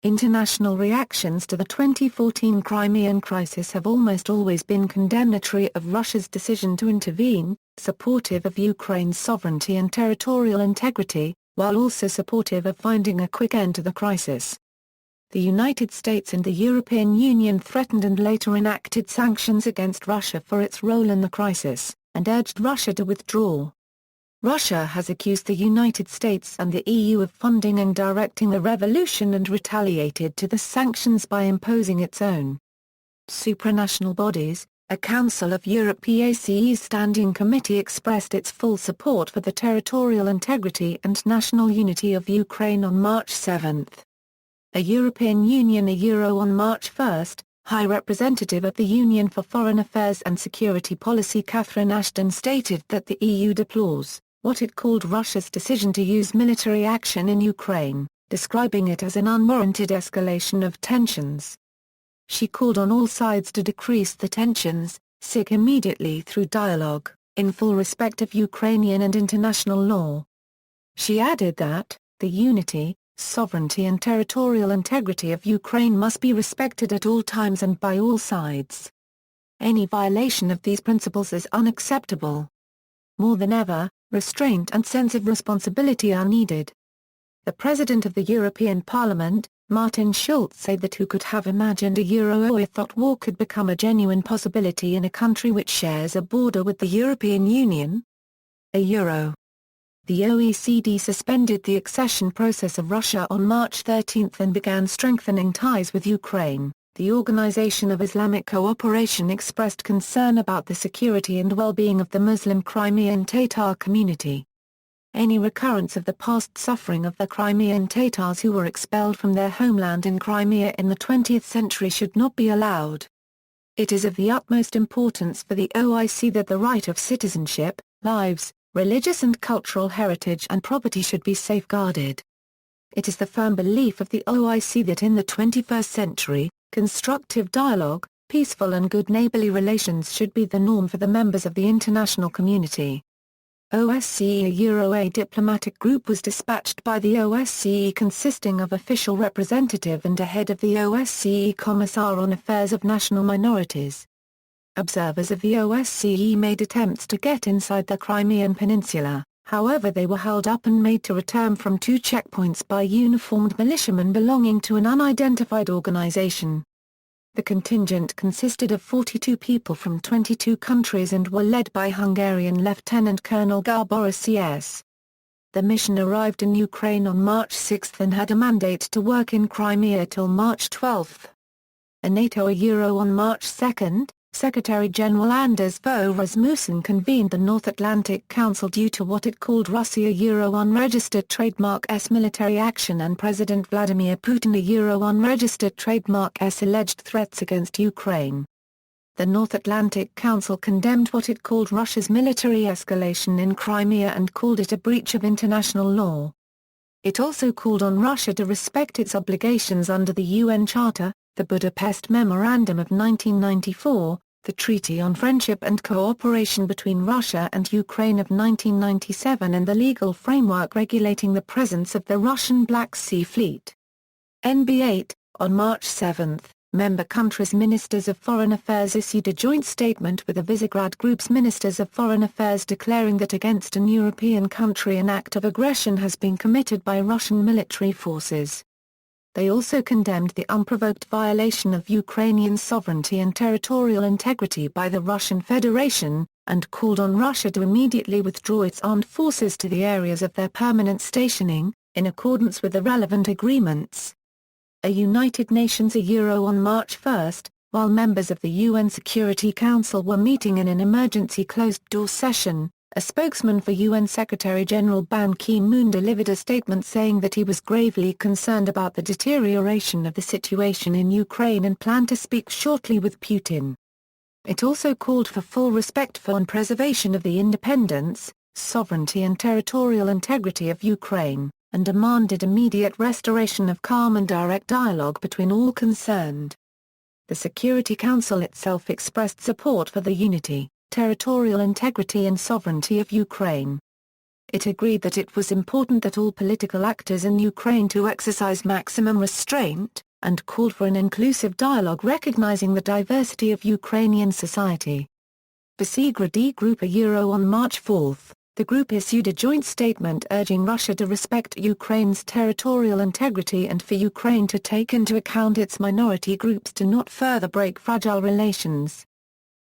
International reactions to the 2014 Crimean crisis have almost always been condemnatory of Russia's decision to intervene, supportive of Ukraine's sovereignty and territorial integrity, while also supportive of finding a quick end to the crisis. The United States and the European Union threatened and later enacted sanctions against Russia for its role in the crisis, and urged Russia to withdraw. Russia has accused the United States and the EU of funding and directing the revolution and retaliated to the sanctions by imposing its own. Supranational bodies, a Council of Europe PACE's standing committee expressed its full support for the territorial integrity and national unity of Ukraine on March 7. A European Union on March 1, High Representative of the Union for Foreign Affairs and Security Policy Catherine Ashton stated that the EU deplores what it called Russia's decision to use military action in Ukraine, describing it as an unwarranted escalation of tensions. She called on all sides to decrease the tensions, seek immediately through dialogue, in full respect of Ukrainian and international law. She added that, the unity, sovereignty and territorial integrity of Ukraine must be respected at all times and by all sides. Any violation of these principles is unacceptable. More than ever, restraint and sense of responsibility are needed. The President of the European Parliament, Martin Schulz, said that who could have imagined or thought war could become a genuine possibility in a country which shares a border with the European Union? The OECD suspended the accession process of Russia on March 13 and began strengthening ties with Ukraine. The Organization of Islamic Cooperation expressed concern about the security and well-being of the Muslim Crimean Tatar community. Any recurrence of the past suffering of the Crimean Tatars who were expelled from their homeland in Crimea in the 20th century should not be allowed. It is of the utmost importance for the OIC that the right of citizenship, lives, religious and cultural heritage and property should be safeguarded. It is the firm belief of the OIC that in the 21st century, constructive dialogue, peaceful and good neighborly relations should be the norm for the members of the international community. A diplomatic group was dispatched by the OSCE consisting of official representative and a head of the OSCE Commissar on Affairs of National Minorities. Observers of the OSCE made attempts to get inside the Crimean Peninsula, however they were held up and made to return from 2 checkpoints by uniformed militiamen belonging to an unidentified organization. The contingent consisted of 42 people from 22 countries and were led by Hungarian Lieutenant Colonel Gábor CS. The mission arrived in Ukraine on March 6 and had a mandate to work in Crimea till March 12. A NATO on March 2, Secretary-General Anders Fogh Rasmussen convened the North Atlantic Council due to what it called Russia unregistered trademark S military action and President Vladimir Putin unregistered trademark S alleged threats against Ukraine. The North Atlantic Council condemned what it called Russia's military escalation in Crimea and called it a breach of international law. It also called on Russia to respect its obligations under the UN Charter, the Budapest Memorandum of 1994, the Treaty on Friendship and Cooperation between Russia and Ukraine of 1997 and the legal framework regulating the presence of the Russian Black Sea Fleet. NB8, on March 7, member countries' Ministers of Foreign Affairs issued a joint statement with the Visegrad Group's Ministers of Foreign Affairs declaring that against an European country an act of aggression has been committed by Russian military forces. They also condemned the unprovoked violation of Ukrainian sovereignty and territorial integrity by the Russian Federation, and called on Russia to immediately withdraw its armed forces to the areas of their permanent stationing, in accordance with the relevant agreements. A United Nations on March 1, while members of the UN Security Council were meeting in an emergency closed-door session, a spokesman for UN Secretary-General Ban Ki-moon delivered a statement saying that he was gravely concerned about the deterioration of the situation in Ukraine and planned to speak shortly with Putin. It also called for full respect for and preservation of the independence, sovereignty and territorial integrity of Ukraine, and demanded immediate restoration of calm and direct dialogue between all concerned. The Security Council itself expressed support for the unity, territorial integrity and sovereignty of Ukraine. It agreed that it was important that all political actors in Ukraine to exercise maximum restraint, and called for an inclusive dialogue recognizing the diversity of Ukrainian society. Visegrad Group on March 4, the group issued a joint statement urging Russia to respect Ukraine's territorial integrity and for Ukraine to take into account its minority groups to not further break fragile relations.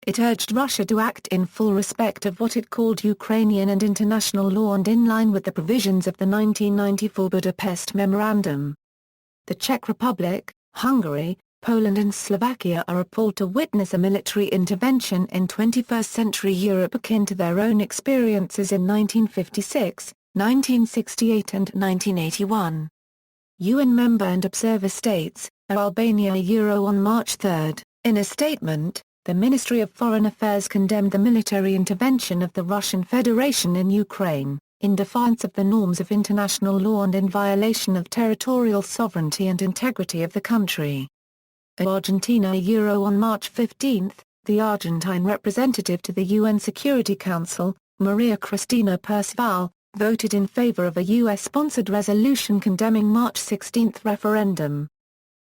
It urged Russia to act in full respect of what it called Ukrainian and international law and in line with the provisions of the 1994 Budapest Memorandum. The Czech Republic, Hungary, Poland and Slovakia are appalled to witness a military intervention in 21st-century Europe akin to their own experiences in 1956, 1968 and 1981. UN member and observer states, Albania on March 3, in a statement, the Ministry of Foreign Affairs condemned the military intervention of the Russian Federation in Ukraine, in defiance of the norms of international law and in violation of territorial sovereignty and integrity of the country. Argentina on March 15, the Argentine representative to the UN Security Council, Maria Cristina Percival, voted in favor of a U.S.-sponsored resolution condemning March 16 referendum.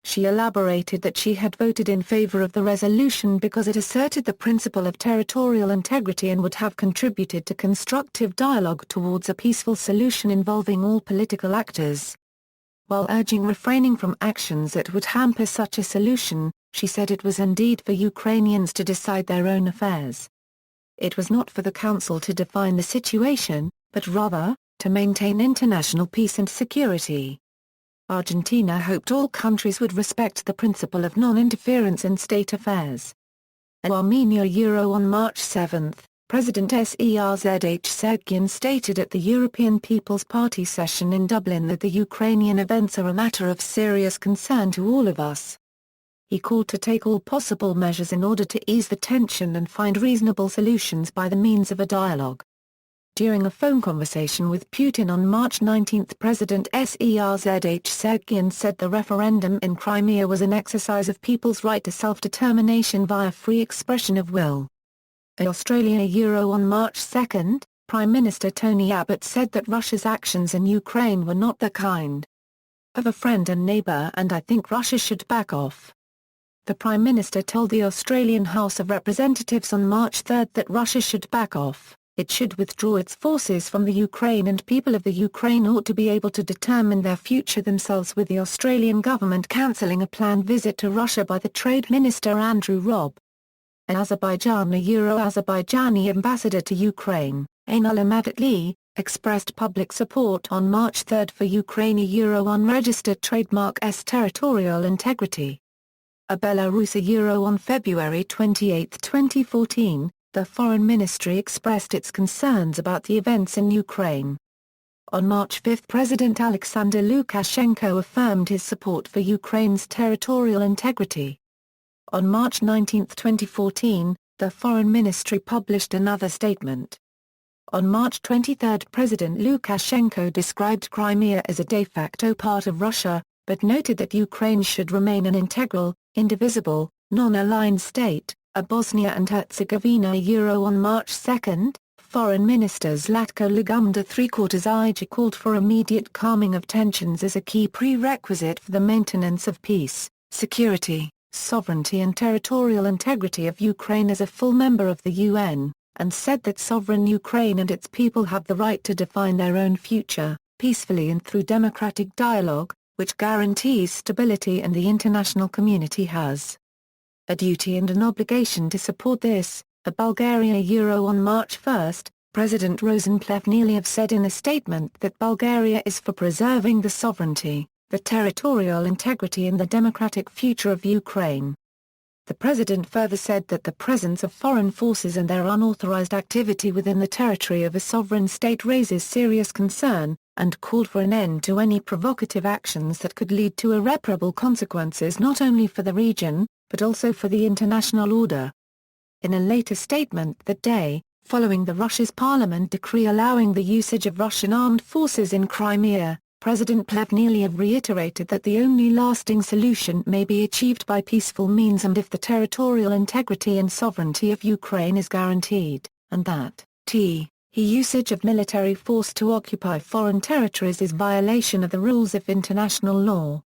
She elaborated that she had voted in favor of the resolution because it asserted the principle of territorial integrity and would have contributed to constructive dialogue towards a peaceful solution involving all political actors. While urging refraining from actions that would hamper such a solution, she said it was indeed for Ukrainians to decide their own affairs. It was not for the Council to define the situation, but rather, to maintain international peace and security. Argentina hoped all countries would respect the principle of non-interference in state affairs. Armenia on March 7, President Serzh Sargsyan stated at the European People's Party session in Dublin that the Ukrainian events are a matter of serious concern to all of us. He called to take all possible measures in order to ease the tension and find reasonable solutions by the means of a dialogue. During a phone conversation with Putin on March 19, President Serzh Sargsyan said the referendum in Crimea was an exercise of people's right to self-determination via free expression of will. Australia on March 2, Prime Minister Tony Abbott said that Russia's actions in Ukraine were not the kind of a friend and neighbour and I think Russia should back off. The Prime Minister told the Australian House of Representatives on March 3 that Russia should back off. It should withdraw its forces from the Ukraine and people of the Ukraine ought to be able to determine their future themselves with the Australian government cancelling a planned visit to Russia by the Trade Minister Andrew Robb. Azerbaijani ambassador to Ukraine, Ainul Ahmadli, expressed public support on March 3 for Ukraine unregistered trademark S territorial integrity. Belarus on February 28, 2014, the Foreign Ministry expressed its concerns about the events in Ukraine. On March 5 President Alexander Lukashenko affirmed his support for Ukraine's territorial integrity. On March 19, 2014, the Foreign Ministry published another statement. On March 23 President Lukashenko described Crimea as a de facto part of Russia, but noted that Ukraine should remain an integral, indivisible, non-aligned state. Bosnia and Herzegovina on March 2, Foreign Minister Zlatko Lagumda III called for immediate calming of tensions as a key prerequisite for the maintenance of peace, security, sovereignty and territorial integrity of Ukraine as a full member of the UN, and said that sovereign Ukraine and its people have the right to define their own future, peacefully and through democratic dialogue, which guarantees stability and the international community has a duty and an obligation to support this. Bulgaria on March 1, President Rosen Plevneliev said in a statement that Bulgaria is for preserving the sovereignty, the territorial integrity and the democratic future of Ukraine. The president further said that the presence of foreign forces and their unauthorized activity within the territory of a sovereign state raises serious concern, and called for an end to any provocative actions that could lead to irreparable consequences not only for the region, but also for the international order. In a later statement that day, following the Russia's parliament decree allowing the usage of Russian armed forces in Crimea, President Plevneliev reiterated that the only lasting solution may be achieved by peaceful means and if the territorial integrity and sovereignty of Ukraine is guaranteed, and that Usage of military force to occupy foreign territories is violation of the rules of international law.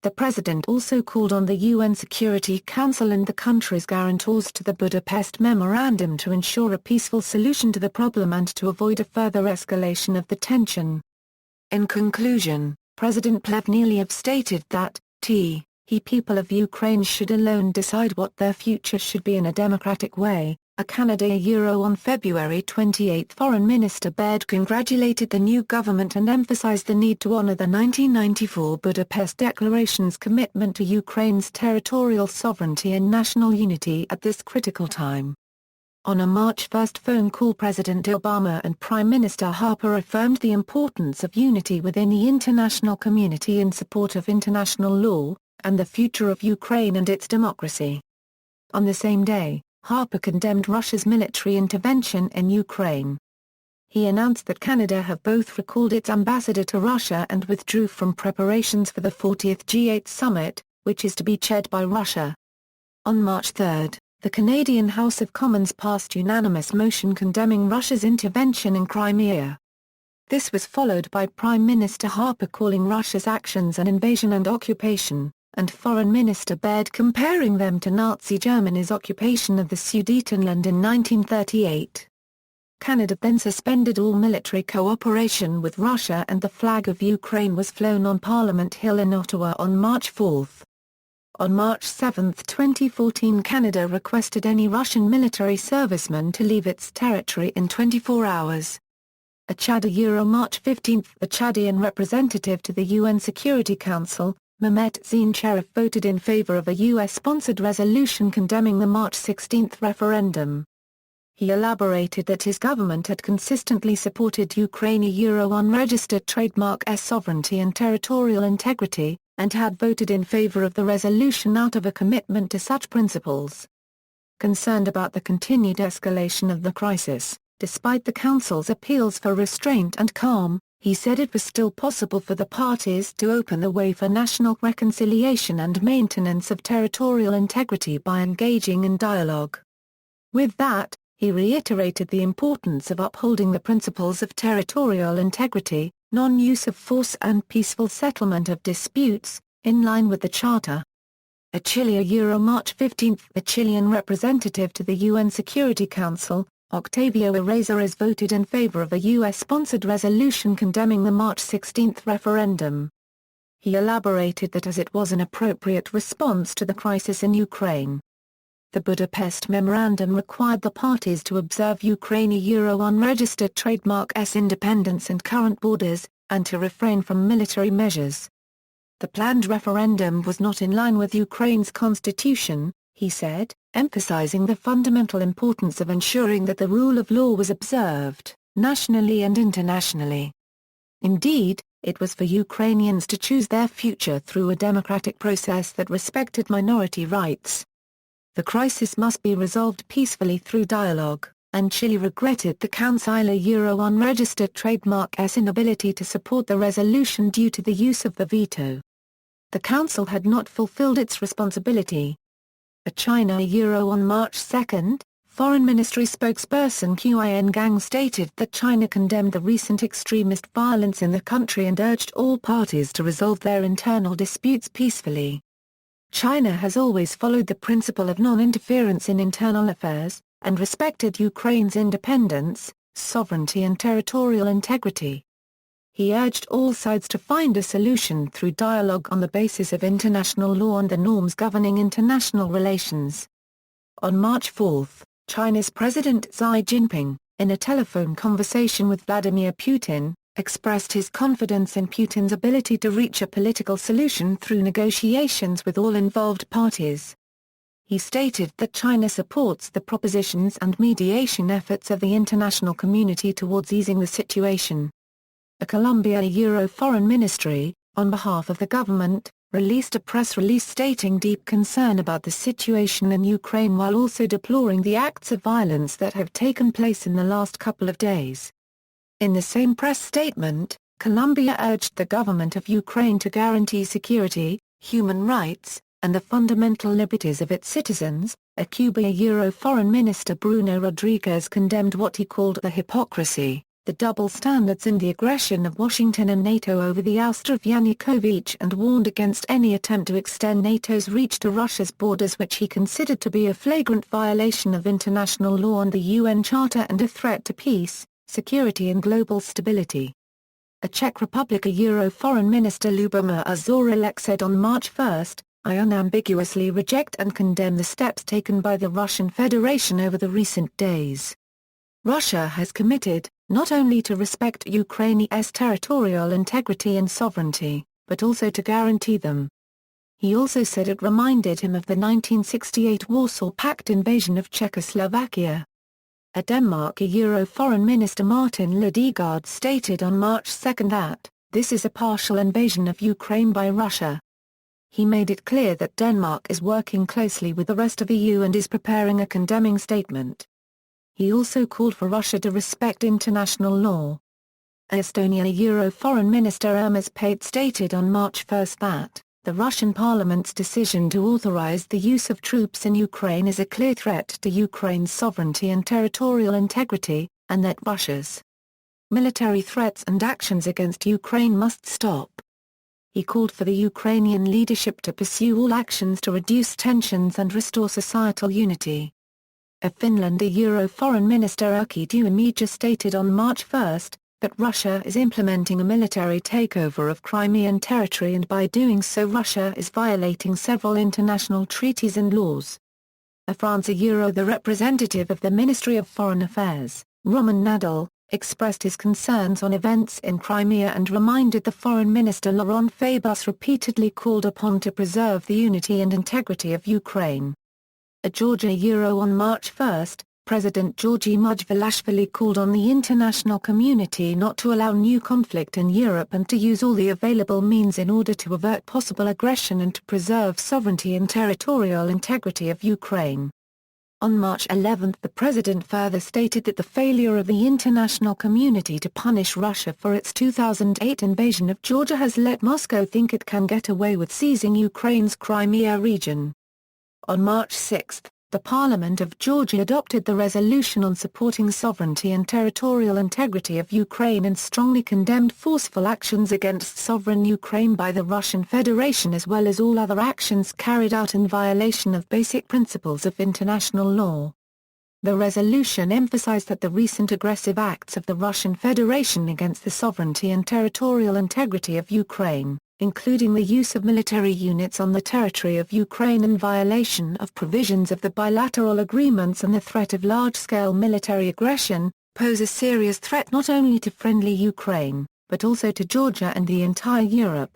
The President also called on the UN Security Council and the country's guarantors to the Budapest Memorandum to ensure a peaceful solution to the problem and to avoid a further escalation of the tension. In conclusion, President Plevneliev stated that, people of Ukraine should alone decide what their future should be in a democratic way. On February 28 Foreign Minister Baird congratulated the new government and emphasized the need to honor the 1994 Budapest Declaration's commitment to Ukraine's territorial sovereignty and national unity at this critical time. On a March 1 phone call, President Obama and Prime Minister Harper affirmed the importance of unity within the international community in support of international law, and the future of Ukraine and its democracy. On the same day, Harper condemned Russia's military intervention in Ukraine. He announced that Canada have both recalled its ambassador to Russia and withdrew from preparations for the 40th G8 summit, which is to be chaired by Russia. On March 3, the Canadian House of Commons passed unanimous motion condemning Russia's intervention in Crimea. This was followed by Prime Minister Harper calling Russia's actions an invasion and occupation, and Foreign Minister Baird comparing them to Nazi Germany's occupation of the Sudetenland in 1938. Canada then suspended all military cooperation with Russia and the flag of Ukraine was flown on Parliament Hill in Ottawa on March 4. On March 7, 2014, Canada requested any Russian military serviceman to leave its territory in 24 hours. March 15, the Chadian representative to the UN Security Council, Mehmet Zincherif, voted in favor of a U.S.-sponsored resolution condemning the March 16 referendum. He elaborated that his government had consistently supported Ukraine unregistered trademark sovereignty and territorial integrity, and had voted in favor of the resolution out of a commitment to such principles. Concerned about the continued escalation of the crisis, despite the Council's appeals for restraint and calm, he said it was still possible for the parties to open the way for national reconciliation and maintenance of territorial integrity by engaging in dialogue. With that, he reiterated the importance of upholding the principles of territorial integrity, non-use of force and peaceful settlement of disputes, in line with the Charter. March 15, the Chilean representative to the UN Security Council, Octavio Errázuriz, voted in favor of a U.S.-sponsored resolution condemning the March 16 referendum. He elaborated that as it was an appropriate response to the crisis in Ukraine. The Budapest Memorandum required the parties to observe Ukraine unregistered trademark's independence and current borders, and to refrain from military measures. The planned referendum was not in line with Ukraine's constitution, he said, emphasizing the fundamental importance of ensuring that the rule of law was observed, nationally and internationally. Indeed, it was for Ukrainians to choose their future through a democratic process that respected minority rights. The crisis must be resolved peacefully through dialogue, and Chile regretted the Council's unregistered trademark's inability to support the resolution due to the use of the veto. The Council had not fulfilled its responsibility. On March 2, Foreign Ministry spokesperson Qian Gang stated that China condemned the recent extremist violence in the country and urged all parties to resolve their internal disputes peacefully. China has always followed the principle of non-interference in internal affairs, and respected Ukraine's independence, sovereignty and territorial integrity. He urged all sides to find a solution through dialogue on the basis of international law and the norms governing international relations. On March 4, China's President Xi Jinping, in a telephone conversation with Vladimir Putin, expressed his confidence in Putin's ability to reach a political solution through negotiations with all involved parties. He stated that China supports the propositions and mediation efforts of the international community towards easing the situation. A Colombia Foreign Ministry, on behalf of the government, released a press release stating deep concern about the situation in Ukraine while also deploring the acts of violence that have taken place in the last couple of days. In the same press statement, Colombia urged the government of Ukraine to guarantee security, human rights, and the fundamental liberties of its citizens. A Cuba Foreign Minister Bruno Rodriguez condemned what he called the hypocrisy, the double standards and the aggression of Washington and NATO over the ouster of Yanukovych, and warned against any attempt to extend NATO's reach to Russia's borders, which he considered to be a flagrant violation of international law and the UN Charter and a threat to peace, security and global stability. A Czech Republic Foreign Minister Lubomir Zaorálek said on March 1, "I unambiguously reject and condemn the steps taken by the Russian Federation over the recent days. Russia has committed, not only to respect Ukraine's territorial integrity and sovereignty, but also to guarantee them." He also said it reminded him of the 1968 Warsaw Pact invasion of Czechoslovakia. A Denmark Foreign Minister Martin Lidegaard stated on March 2 that, "This is a partial invasion of Ukraine by Russia." He made it clear that Denmark is working closely with the rest of the EU and is preparing a condemning statement. He also called for Russia to respect international law. Estonia Foreign Minister Urmas Paet stated on March 1 that, "The Russian parliament's decision to authorize the use of troops in Ukraine is a clear threat to Ukraine's sovereignty and territorial integrity, and that Russia's military threats and actions against Ukraine must stop." He called for the Ukrainian leadership to pursue all actions to reduce tensions and restore societal unity. A Finland Foreign Minister Erkki Tuomioja stated on March 1 that Russia is implementing a military takeover of Crimean territory, and by doing so Russia is violating several international treaties and laws. A France the representative of the Ministry of Foreign Affairs, Roman Nadal, expressed his concerns on events in Crimea and reminded the Foreign Minister Laurent Fabius repeatedly called upon to preserve the unity and integrity of Ukraine. A Georgia on March 1, President Georgi Mujvelashvili called on the international community not to allow new conflict in Europe and to use all the available means in order to avert possible aggression and to preserve sovereignty and territorial integrity of Ukraine. On March 11 the president further stated that the failure of the international community to punish Russia for its 2008 invasion of Georgia has let Moscow think it can get away with seizing Ukraine's Crimea region. On March 6, the Parliament of Georgia adopted the resolution on supporting sovereignty and territorial integrity of Ukraine and strongly condemned forceful actions against sovereign Ukraine by the Russian Federation, as well as all other actions carried out in violation of basic principles of international law. The resolution emphasized that the recent aggressive acts of the Russian Federation against the sovereignty and territorial integrity of Ukraine, including the use of military units on the territory of Ukraine in violation of provisions of the bilateral agreements and the threat of large-scale military aggression, pose a serious threat not only to friendly Ukraine, but also to Georgia and the entire Europe.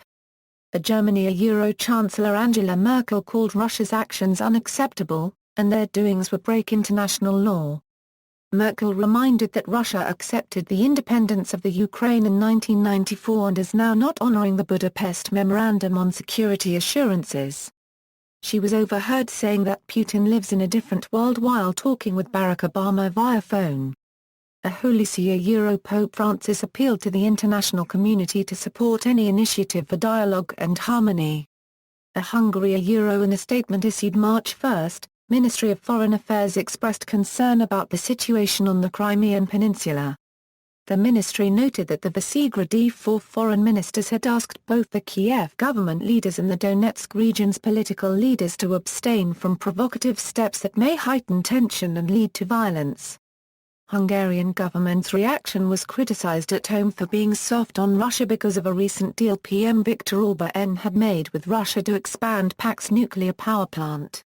A Germany Chancellor Angela Merkel called Russia's actions unacceptable, and their doings would break international law. Merkel reminded that Russia accepted the independence of the Ukraine in 1994 and is now not honoring the Budapest Memorandum on Security Assurances. She was overheard saying that Putin lives in a different world while talking with Barack Obama via phone. A Holy See Pope Francis appealed to the international community to support any initiative for dialogue and harmony. A Hungary in a statement issued March 1, Ministry of Foreign Affairs expressed concern about the situation on the Crimean Peninsula. The ministry noted that the Visegrad 4 foreign ministers had asked both the Kiev government leaders and the Donetsk region's political leaders to abstain from provocative steps that may heighten tension and lead to violence. Hungarian government's reaction was criticized at home for being soft on Russia because of a recent deal PM Viktor Orban had made with Russia to expand Pak's nuclear power plant.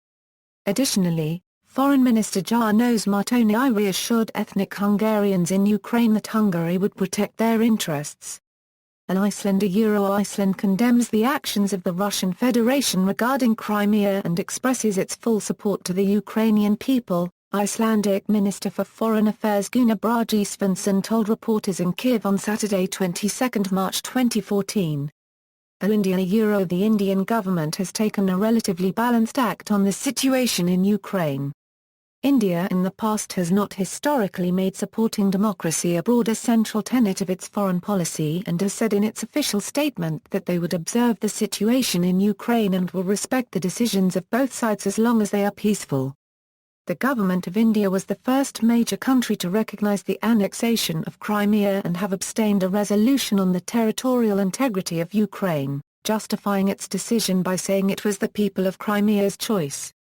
Additionally, Foreign Minister János Martonyi reassured ethnic Hungarians in Ukraine that Hungary would protect their interests. An Iceland Iceland condemns the actions of the Russian Federation regarding Crimea and expresses its full support to the Ukrainian people, Icelandic Minister for Foreign Affairs Gunnar Bragi Svensson told reporters in Kiev on Saturday 22 March 2014. India The Indian government has taken a relatively balanced act on the situation in Ukraine. India in the past has not historically made supporting democracy a broader central tenet of its foreign policy and has said in its official statement that they would observe the situation in Ukraine and will respect the decisions of both sides as long as they are peaceful. The government of India was the first major country to recognize the annexation of Crimea and have abstained a resolution on the territorial integrity of Ukraine, justifying its decision by saying it was the people of Crimea's choice.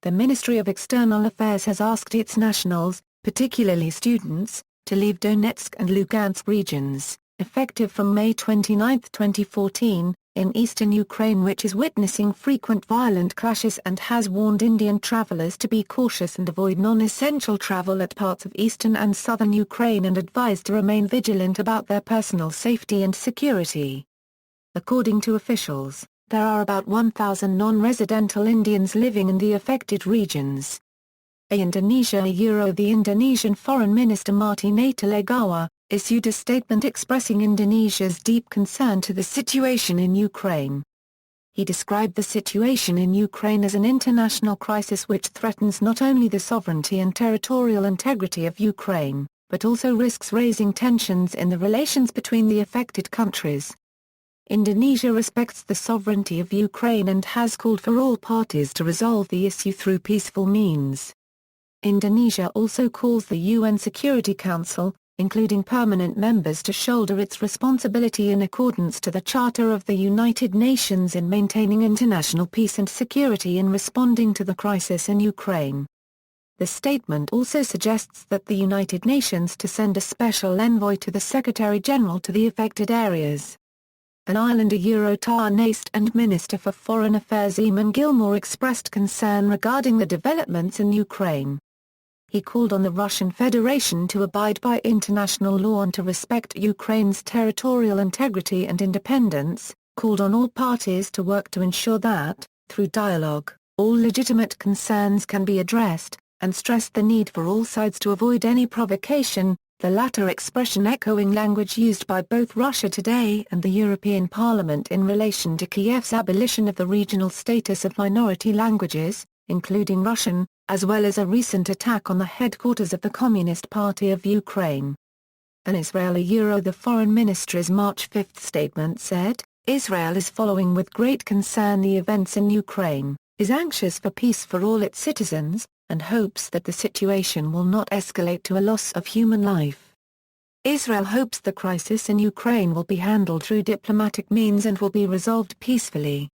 The Ministry of External Affairs has asked its nationals, particularly students, to leave Donetsk and Lugansk regions, effective from May 29, 2014, in eastern Ukraine, which is witnessing frequent violent clashes, and has warned Indian travelers to be cautious and avoid non-essential travel at parts of eastern and southern Ukraine and advised to remain vigilant about their personal safety and security. According to officials, there are about 1,000 non-residential Indians living in the affected regions. The Indonesian Foreign Minister Marty Natalegawa issued a statement expressing Indonesia's deep concern to the situation in Ukraine. He described the situation in Ukraine as an international crisis which threatens not only the sovereignty and territorial integrity of Ukraine, but also risks raising tensions in the relations between the affected countries. Indonesia respects the sovereignty of Ukraine and has called for all parties to resolve the issue through peaceful means. Indonesia also calls the UN Security Council, including permanent members, to shoulder its responsibility in accordance to the Charter of the United Nations in maintaining international peace and security in responding to the crisis in Ukraine. The statement also suggests that the United Nations to send a special envoy to the Secretary-General to the affected areas. An Islander Eurotarnist and Minister for Foreign Affairs Eamon Gilmore expressed concern regarding the developments in Ukraine. He called on the Russian Federation to abide by international law and to respect Ukraine's territorial integrity and independence, called on all parties to work to ensure that, through dialogue, all legitimate concerns can be addressed, and stressed the need for all sides to avoid any provocation, the latter expression echoing language used by both Russia Today and the European Parliament in relation to Kiev's abolition of the regional status of minority languages, including Russian, as well as a recent attack on the headquarters of the Communist Party of Ukraine. The Foreign Ministry's March 5 statement said, Israel is following with great concern the events in Ukraine, is anxious for peace for all its citizens, and hopes that the situation will not escalate to a loss of human life. Israel hopes the crisis in Ukraine will be handled through diplomatic means and will be resolved peacefully.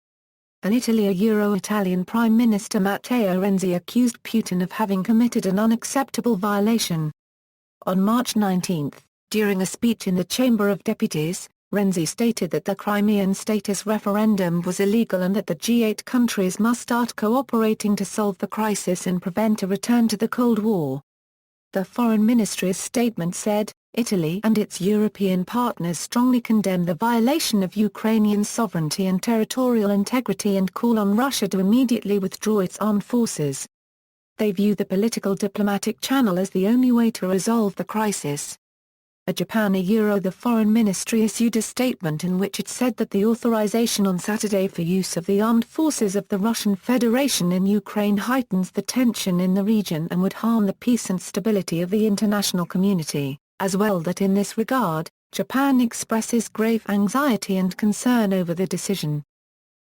Italian Prime Minister Matteo Renzi accused Putin of having committed an unacceptable violation. On March 19, during a speech in the Chamber of Deputies, Renzi stated that the Crimean status referendum was illegal and that the G8 countries must start cooperating to solve the crisis and prevent a return to the Cold War. The Foreign Ministry's statement said, Italy and its European partners strongly condemn the violation of Ukrainian sovereignty and territorial integrity and call on Russia to immediately withdraw its armed forces. They view the political diplomatic channel as the only way to resolve the crisis. The Foreign Ministry issued a statement in which it said that the authorization on Saturday for use of the armed forces of the Russian Federation in Ukraine heightens the tension in the region and would harm the peace and stability of the international community, as well that in this regard, Japan expresses grave anxiety and concern over the decision.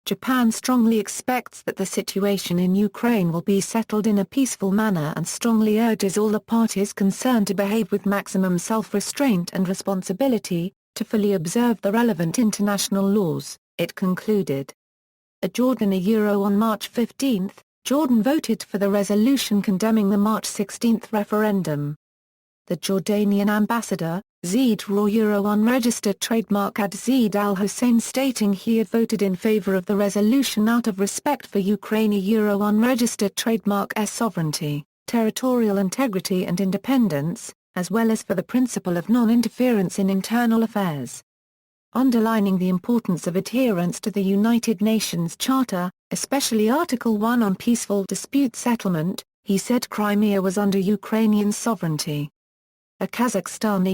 Japan strongly expects that the situation in Ukraine will be settled in a peaceful manner and strongly urges all the parties concerned to behave with maximum self-restraint and responsibility, to fully observe the relevant international laws, it concluded. On March 15, Jordan voted for the resolution condemning the March 16 referendum. The Jordanian ambassador, Zeid Raw unregistered trademark ad Zeid al-Hussein stating he had voted in favor of the resolution out of respect for Ukraine unregistered trademark sovereignty, territorial integrity and independence, as well as for the principle of non-interference in internal affairs. Underlining the importance of adherence to the United Nations Charter, especially Article 1 on peaceful dispute settlement, he said Crimea was under Ukrainian sovereignty. Kazakhstan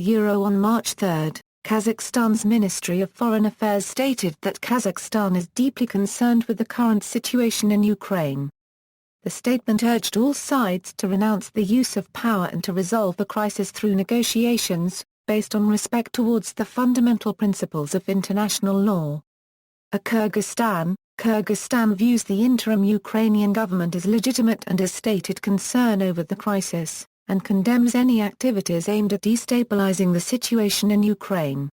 on March 3, Kazakhstan's Ministry of Foreign Affairs stated that Kazakhstan is deeply concerned with the current situation in Ukraine. The statement urged all sides to renounce the use of power and to resolve the crisis through negotiations, based on respect towards the fundamental principles of international law. Kyrgyzstan views the interim Ukrainian government as legitimate and has stated concern over the crisis, and condemns any activities aimed at destabilizing the situation in Ukraine.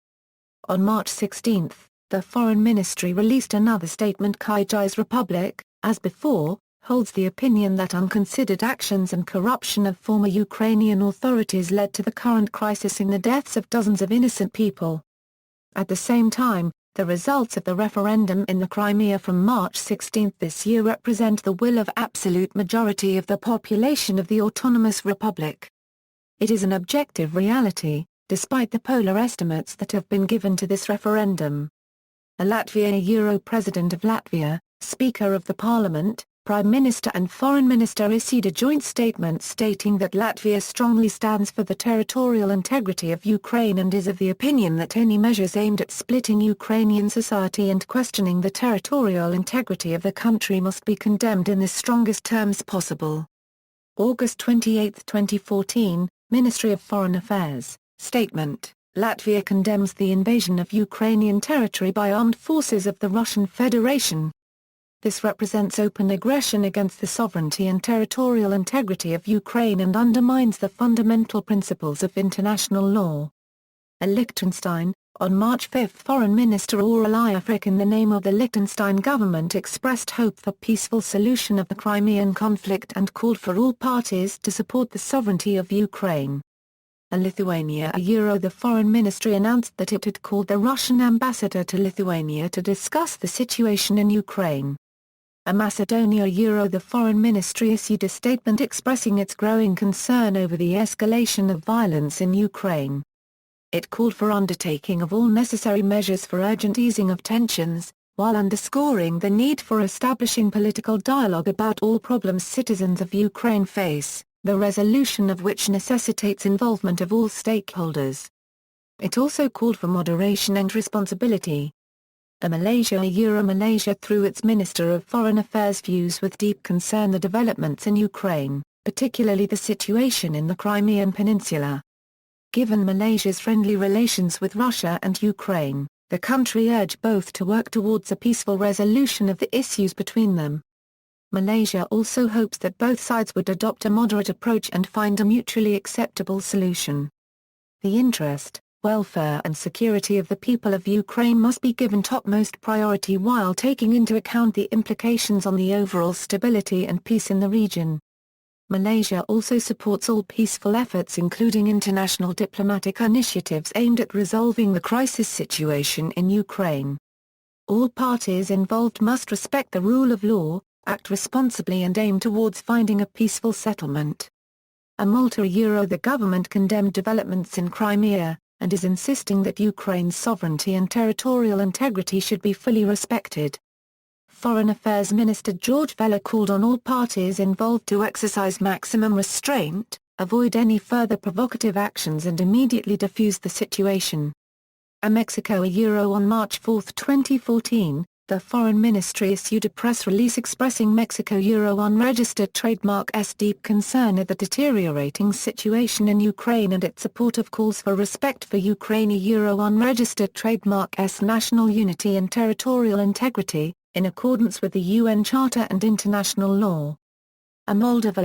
On March 16, the Foreign Ministry released another statement. Kyrgyz Republic, as before, holds the opinion that unconsidered actions and corruption of former Ukrainian authorities led to the current crisis in the deaths of dozens of innocent people. At the same time, the results of the referendum in the Crimea from March 16 this year represent the will of absolute majority of the population of the autonomous republic. It is an objective reality, despite the polar estimates that have been given to this referendum. President of Latvia, Speaker of the Parliament, Prime Minister and Foreign Minister issued a joint statement stating that Latvia strongly stands for the territorial integrity of Ukraine and is of the opinion that any measures aimed at splitting Ukrainian society and questioning the territorial integrity of the country must be condemned in the strongest terms possible. August 28, 2014, Ministry of Foreign Affairs, Statement: Latvia condemns the invasion of Ukrainian territory by armed forces of the Russian Federation. This represents open aggression against the sovereignty and territorial integrity of Ukraine and undermines the fundamental principles of international law. Liechtenstein, on March 5 Foreign Minister Aurelija Frick in the name of the Liechtenstein government expressed hope for peaceful solution of the Crimean conflict and called for all parties to support the sovereignty of Ukraine. Lithuania the Foreign Ministry announced that it had called the Russian ambassador to Lithuania to discuss the situation in Ukraine. Macedonia the Foreign Ministry issued a statement expressing its growing concern over the escalation of violence in Ukraine. It called for undertaking of all necessary measures for urgent easing of tensions, while underscoring the need for establishing political dialogue about all problems citizens of Ukraine face, the resolution of which necessitates involvement of all stakeholders. It also called for moderation and responsibility. Malaysia through its Minister of Foreign Affairs views with deep concern the developments in Ukraine, particularly the situation in the Crimean Peninsula. Given Malaysia's friendly relations with Russia and Ukraine, the country urged both to work towards a peaceful resolution of the issues between them. Malaysia also hopes that both sides would adopt a moderate approach and find a mutually acceptable solution. The interest, welfare and security of the people of Ukraine must be given topmost priority while taking into account the implications on the overall stability and peace in the region. Malaysia also supports all peaceful efforts including international diplomatic initiatives aimed at resolving the crisis situation in Ukraine. All parties involved must respect the rule of law, act responsibly and aim towards finding a peaceful settlement. Malta the government condemned developments in Crimea, and is insisting that Ukraine's sovereignty and territorial integrity should be fully respected. Foreign Affairs Minister George Vella called on all parties involved to exercise maximum restraint, avoid any further provocative actions and immediately defuse the situation. Mexico on March 4, 2014, the Foreign Ministry issued a press release expressing Mexico unregistered trademark's deep concern at the deteriorating situation in Ukraine and its support of calls for respect for Ukraine unregistered trademark's national unity and territorial integrity, in accordance with the UN Charter and international law. Moldova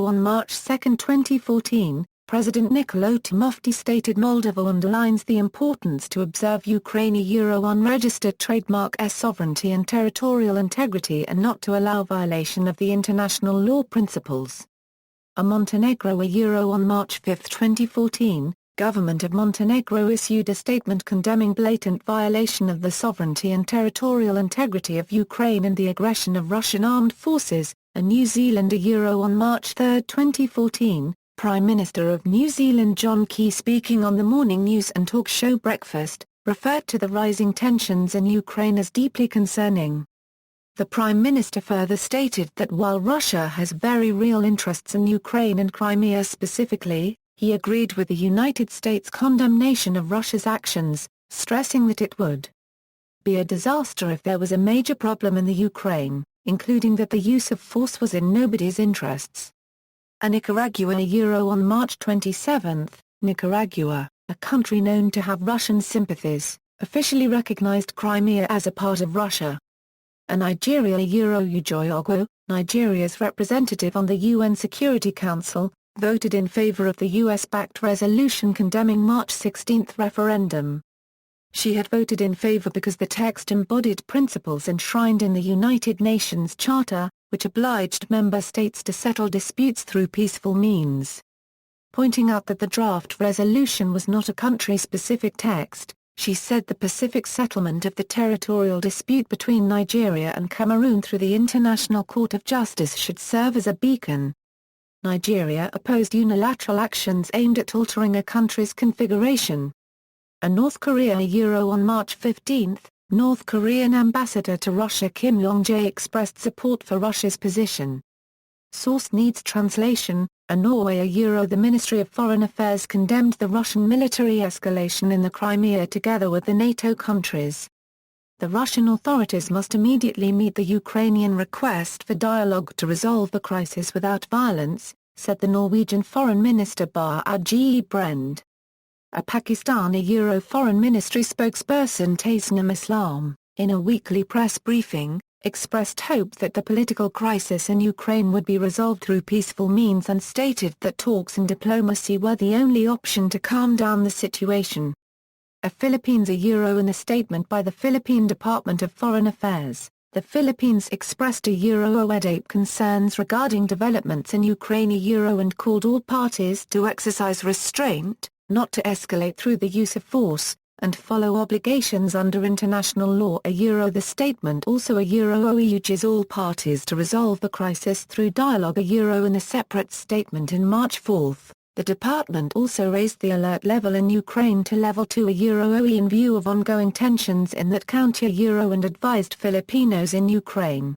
on March 2, 2014, President Nicolae Timofti stated Moldova underlines the importance to observe Ukraine unregistered trademark's sovereignty and territorial integrity and not to allow violation of the international law principles. Montenegro on March 5, 2014, Government of Montenegro issued a statement condemning blatant violation of the sovereignty and territorial integrity of Ukraine and the aggression of Russian armed forces. New Zealand on March 3, 2014, Prime Minister of New Zealand John Key speaking on the morning news and talk show Breakfast, referred to the rising tensions in Ukraine as deeply concerning. The Prime Minister further stated that while Russia has very real interests in Ukraine and Crimea specifically, he agreed with the United States' condemnation of Russia's actions, stressing that it would be a disaster if there was a major problem in the Ukraine. including that the use of force was in nobody's interests. Nicaragua on March 27, Nicaragua, a country known to have Russian sympathies, officially recognized Crimea as a part of Russia. Nigeria Ujoyago, Nigeria's representative on the UN Security Council, voted in favor of the US-backed resolution condemning March 16 referendum. She had voted in favor because the text embodied principles enshrined in the United Nations Charter, which obliged member states to settle disputes through peaceful means. Pointing out that the draft resolution was not a country-specific text, she said the pacific settlement of the territorial dispute between Nigeria and Cameroon through the International Court of Justice should serve as a beacon. Nigeria opposed unilateral actions aimed at altering a country's configuration. North Korea on March 15, North Korean ambassador to Russia Kim Yong-jae expressed support for Russia's position. Source needs translation. Norway the Ministry of Foreign Affairs condemned the Russian military escalation in the Crimea together with the NATO countries. The Russian authorities must immediately meet the Ukrainian request for dialogue to resolve the crisis without violence, said the Norwegian Foreign Minister Bar-Agi Brend. A Pakistani Foreign Ministry spokesperson Tasnim Islam, in a weekly press briefing, expressed hope that the political crisis in Ukraine would be resolved through peaceful means and stated that talks and diplomacy were the only option to calm down the situation. Philippines in a statement by the Philippine Department of Foreign Affairs, the Philippines expressed deep concerns regarding developments in Ukraine and called all parties to exercise restraint, not to escalate through the use of force, and follow obligations under international law. The statement also urges all parties to resolve the crisis through dialogue. In a separate statement in March 4, the department also raised the alert level in Ukraine to level 2 in view of ongoing tensions in that country and advised Filipinos in Ukraine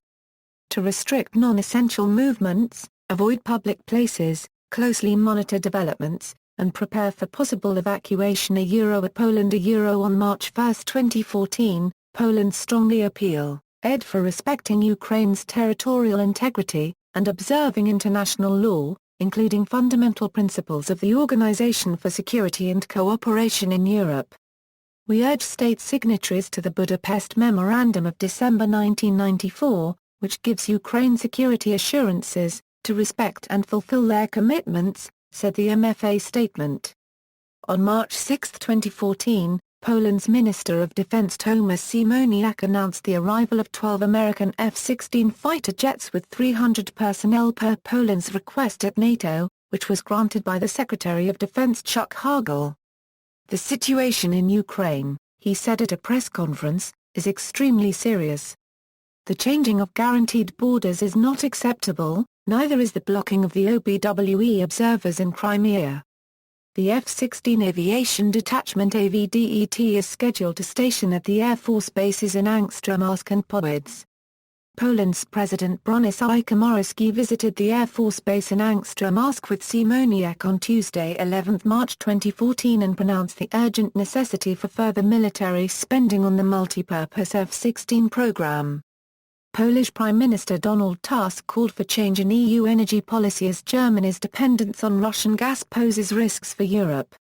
to restrict non-essential movements, avoid public places, closely monitor developments, and prepare for possible evacuation. At Poland on March 1, 2014, Poland strongly appealed for respecting Ukraine's territorial integrity, and observing international law, including fundamental principles of the Organization for Security and Cooperation in Europe. We urge state signatories to the Budapest Memorandum of December 1994, which gives Ukraine security assurances, to respect and fulfill their commitments, said the MFA statement. On March 6, 2014, Poland's Minister of Defense Tomasz Siemoniak announced the arrival of 12 American F-16 fighter jets with 300 personnel per Poland's request at NATO, which was granted by the Secretary of Defense Chuck Hagel. The situation in Ukraine, he said at a press conference, is extremely serious. The changing of guaranteed borders is not acceptable, neither is the blocking of the OBWE observers in Crimea. The F-16 Aviation Detachment AVDET is scheduled to station at the Air Force bases in Angstrom and Powidz. Poland's President Bronisław Komorowski visited the Air Force Base in Angstrom with Siemoniak on Tuesday 11 March 2014 and pronounced the urgent necessity for further military spending on the multi-purpose F-16 program. Polish Prime Minister Donald Tusk called for change in EU energy policy as Germany's dependence on Russian gas poses risks for Europe.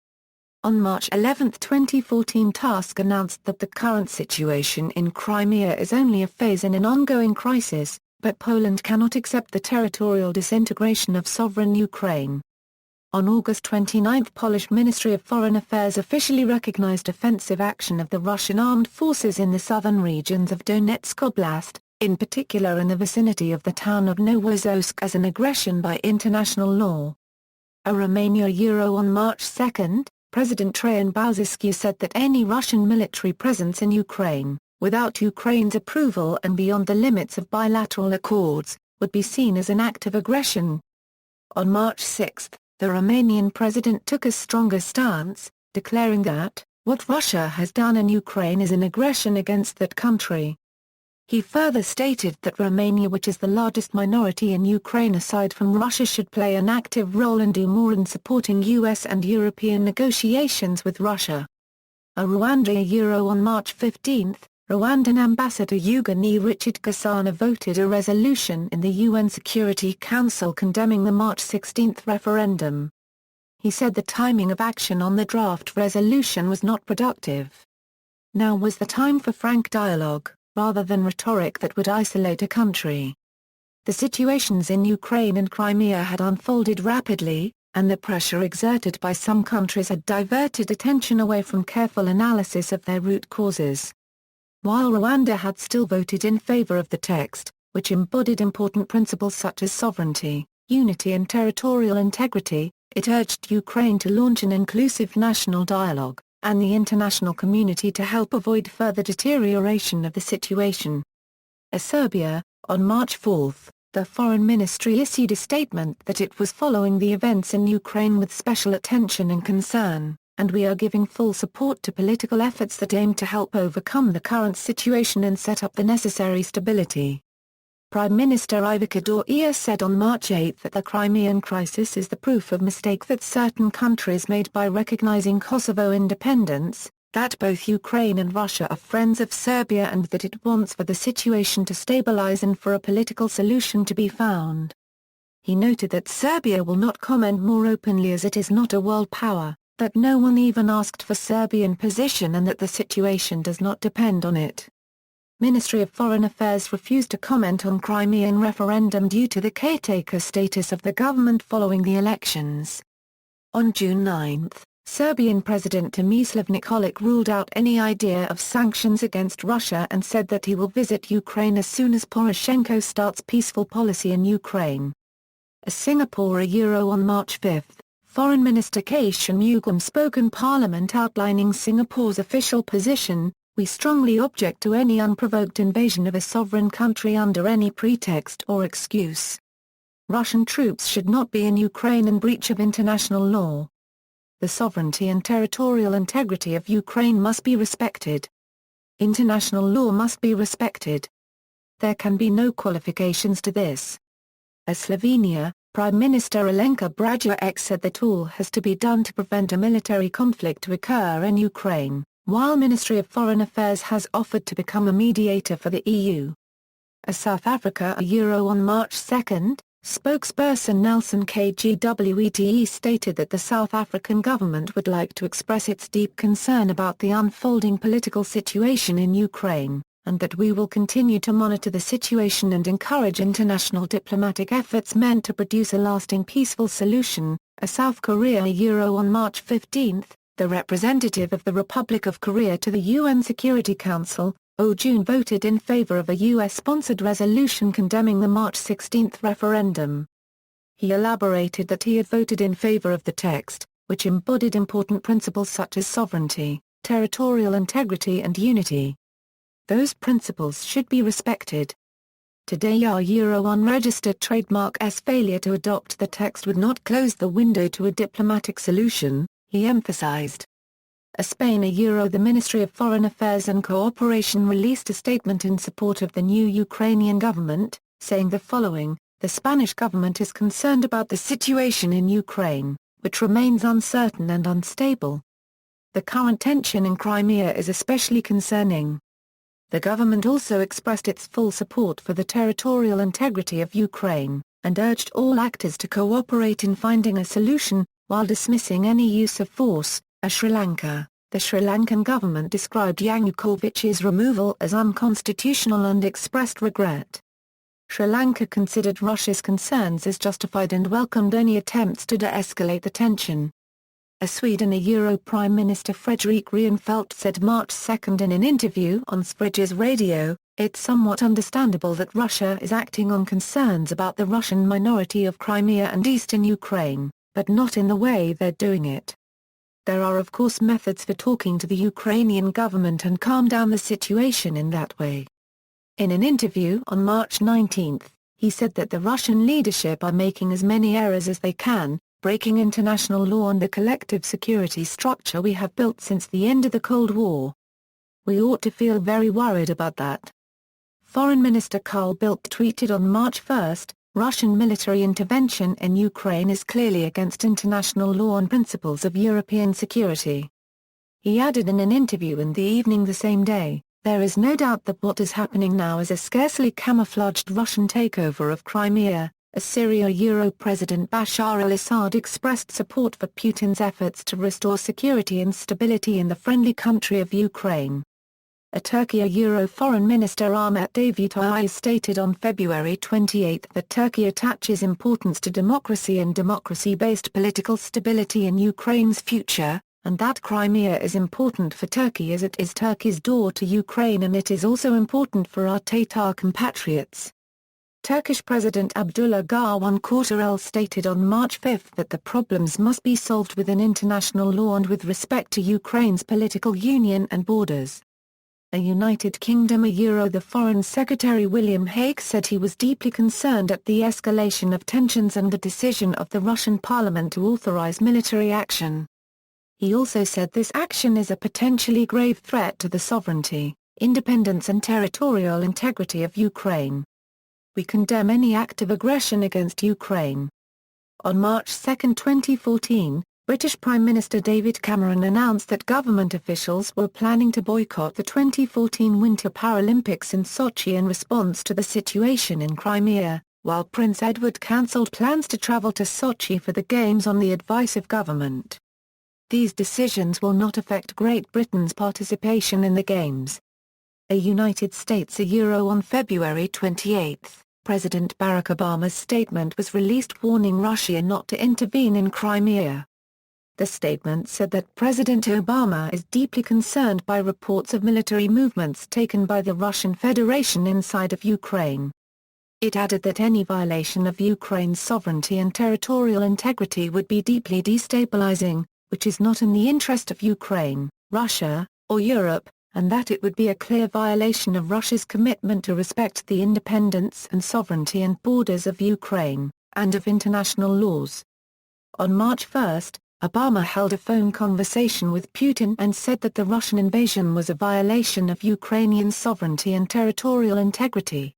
On March 11, 2014, Tusk announced that the current situation in Crimea is only a phase in an ongoing crisis, but Poland cannot accept the territorial disintegration of sovereign Ukraine. On August 29, Polish Ministry of Foreign Affairs officially recognized offensive action of the Russian armed forces in the southern regions of Donetsk Oblast, in particular in the vicinity of the town of Nowozosk, as an aggression by international law. Romania on March 2, President Traian Băsescu said that any Russian military presence in Ukraine, without Ukraine's approval and beyond the limits of bilateral accords, would be seen as an act of aggression. On March 6, the Romanian president took a stronger stance, declaring that, what Russia has done in Ukraine is an aggression against that country. He further stated that Romania, which is the largest minority in Ukraine aside from Russia, should play an active role and do more in supporting US and European negotiations with Russia. Rwanda on March 15, Rwandan Ambassador Eugenie Richard Gasana voted a resolution in the UN Security Council condemning the March 16 referendum. He said the timing of action on the draft resolution was not productive. Now was the time for frank dialogue, rather than rhetoric that would isolate a country. The situations in Ukraine and Crimea had unfolded rapidly, and the pressure exerted by some countries had diverted attention away from careful analysis of their root causes. While Rwanda had still voted in favor of the text, which embodied important principles such as sovereignty, unity and territorial integrity, it urged Ukraine to launch an inclusive national dialogue, and the international community to help avoid further deterioration of the situation. Serbia, on March 4, the Foreign Ministry issued a statement that it was following the events in Ukraine with special attention and concern, and we are giving full support to political efforts that aim to help overcome the current situation and set up the necessary stability. Prime Minister Ivica Dor said on March 8 that the Crimean crisis is the proof of mistake that certain countries made by recognizing Kosovo independence, that both Ukraine and Russia are friends of Serbia and that it wants for the situation to stabilize and for a political solution to be found. He noted that Serbia will not comment more openly as it is not a world power, that no one even asked for Serbian position and that the situation does not depend on it. Ministry of Foreign Affairs refused to comment on Crimean referendum due to the caretaker status of the government following the elections. On June 9, Serbian President Tomislav Nikolic ruled out any idea of sanctions against Russia and said that he will visit Ukraine as soon as Poroshenko starts peaceful policy in Ukraine. Singapore on March 5, Foreign Minister Kay Shanmugam spoke in Parliament outlining Singapore's official position: "We strongly object to any unprovoked invasion of a sovereign country under any pretext or excuse. Russian troops should not be in Ukraine in breach of international law. The sovereignty and territorial integrity of Ukraine must be respected. International law must be respected. There can be no qualifications to this." As Slovenia, Prime Minister Alenka Bratušek said that all has to be done to prevent a military conflict to occur in Ukraine, while Ministry of Foreign Affairs has offered to become a mediator for the EU. South Africa on March 2, spokesperson Nelson Kgwete stated that the South African government would like to express its deep concern about the unfolding political situation in Ukraine, and that we will continue to monitor the situation and encourage international diplomatic efforts meant to produce a lasting peaceful solution. South Korea on March 15, the representative of the Republic of Korea to the UN Security Council, June voted in favor of a US-sponsored resolution condemning the March 16 referendum. He elaborated that he had voted in favor of the text, which embodied important principles such as sovereignty, territorial integrity and unity. Those principles should be respected. Today our unregistered trademark's failure to adopt the text would not close the window to a diplomatic solution, he emphasized. Spain the Ministry of Foreign Affairs and Cooperation released a statement in support of the new Ukrainian government, saying the following: "The Spanish government is concerned about the situation in Ukraine, which remains uncertain and unstable. The current tension in Crimea is especially concerning." The government also expressed its full support for the territorial integrity of Ukraine, and urged all actors to cooperate in finding a solution, while dismissing any use of force. Sri Lanka, the Sri Lankan government described Yanukovych's removal as unconstitutional and expressed regret. Sri Lanka considered Russia's concerns as justified and welcomed any attempts to de-escalate the tension. Sweden Prime Minister Fredrik Reinfeldt said March 2 in an interview on Sveriges Radio, "It's somewhat understandable that Russia is acting on concerns about the Russian minority of Crimea and eastern Ukraine, but not in the way they're doing it. There are of course methods for talking to the Ukrainian government and calm down the situation in that way." In an interview on March 19, he said that the Russian leadership are making as many errors as they can, breaking international law and the collective security structure we have built since the end of the Cold War. "We ought to feel very worried about that." Foreign Minister Carl Bildt tweeted on March 1, "Russian military intervention in Ukraine is clearly against international law and principles of European security." He added in an interview in the evening the same day, There is no doubt that what is happening now is a scarcely camouflaged Russian takeover of Crimea. President Bashar al-Assad expressed support for Putin's efforts to restore security and stability in the friendly country of Ukraine. Turkey Foreign Minister Ahmet Davutoglu stated on February 28 that Turkey attaches importance to democracy and democracy-based political stability in Ukraine's future, and that Crimea is important for Turkey as it is Turkey's door to Ukraine and it is also important for our Tatar compatriots. Turkish President Abdullah Gül Kurtulmuş stated on March 5 that the problems must be solved within international law and with respect to Ukraine's political union and borders. United Kingdom The Foreign Secretary William Hague said he was deeply concerned at the escalation of tensions and the decision of the Russian parliament to authorize military action. He also said this action is a potentially grave threat to the sovereignty, independence and territorial integrity of Ukraine. We condemn any act of aggression against Ukraine. On March 2, 2014, British Prime Minister David Cameron announced that government officials were planning to boycott the 2014 Winter Paralympics in Sochi in response to the situation in Crimea, while Prince Edward cancelled plans to travel to Sochi for the Games on the advice of government. These decisions will not affect Great Britain's participation in the Games. United States On February 28, President Barack Obama's statement was released warning Russia not to intervene in Crimea. The statement said that President Obama is deeply concerned by reports of military movements taken by the Russian Federation inside of Ukraine. It added that any violation of Ukraine's sovereignty and territorial integrity would be deeply destabilizing, which is not in the interest of Ukraine, Russia, or Europe, and that it would be a clear violation of Russia's commitment to respect the independence and sovereignty and borders of Ukraine, and of international laws. On March 1, Obama held a phone conversation with Putin and said that the Russian invasion was a violation of Ukrainian sovereignty and territorial integrity,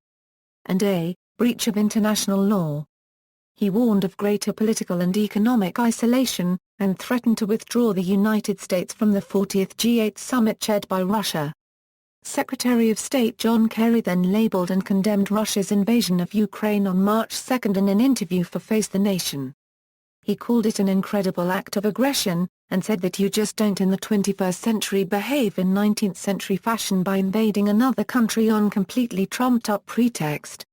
and a breach of international law. He warned of greater political and economic isolation, and threatened to withdraw the United States from the 40th G8 summit chaired by Russia. Secretary of State John Kerry then labeled and condemned Russia's invasion of Ukraine on March 2 in an interview for Face the Nation. He called it an incredible act of aggression, and said that you just don't in the 21st century behave in 19th century fashion by invading another country on completely trumped-up pretext.